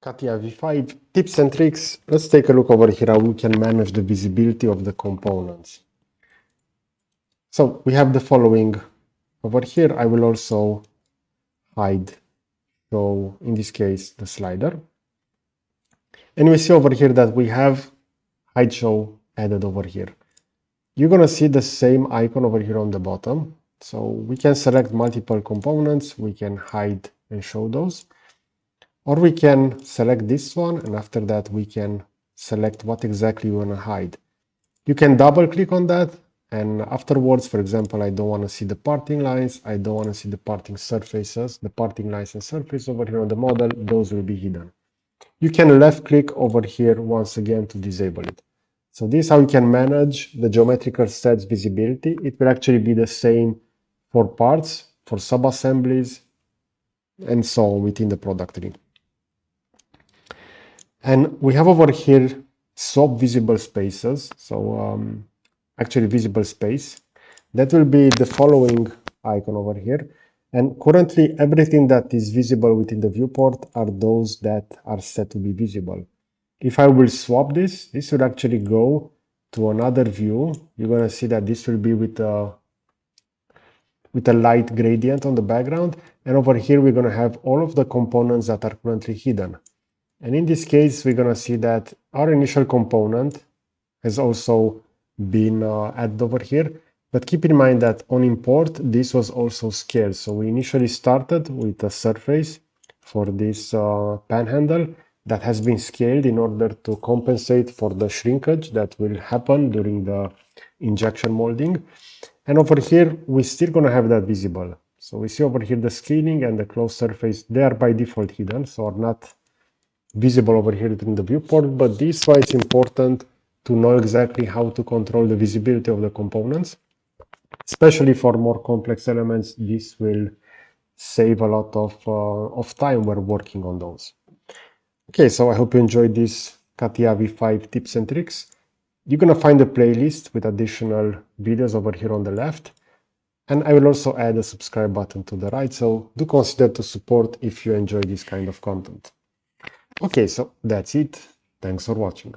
CATIA V5 tips and tricks. Let's take a look over here how we can manage the visibility of the components. So we have the following over here. I will also hide, so in this case, the slider. And we see over here that we have hide show added over here. You're going to see the same icon over here on the bottom. So we can select multiple components. We can hide and show those. Or we can select this one, and after that we can select what exactly you want to hide. You can double click on that, and afterwards, for example, I don't want to see the parting lines, I don't want to see the parting surfaces, the parting lines and surface over here on the model, those will be hidden. You can left click over here once again to disable it. So this is how you can manage the geometrical sets visibility. It will actually be the same for parts, for sub-assemblies, and so on within the product tree. And we have over here swap visible spaces. So actually visible space. That will be the following icon over here. And currently everything that is visible within the viewport are those that are set to be visible. If I will swap this will actually go to another view. You're going to see that this will be with a light gradient on the background. And over here, we're going to have all of the components that are currently hidden. And in this case, we're going to see that our initial component has also been added over here. But keep in mind that on import, this was also scaled. So we initially started with a surface for this panhandle that has been scaled in order to compensate for the shrinkage that will happen during the injection molding. And over here, we're still going to have that visible. So we see over here the scaling and the closed surface, they are by default hidden, so are not visible over here in the viewport, but this is why it's important to know exactly how to control the visibility of the components. Especially for more complex elements, this will save a lot of time when working on those. Okay, so I hope you enjoyed this CATIA V5 tips and tricks. You're going to find a playlist with additional videos over here on the left. And I will also add a subscribe button to the right, so do consider to support if you enjoy this kind of content. Okay, so that's it. Thanks for watching.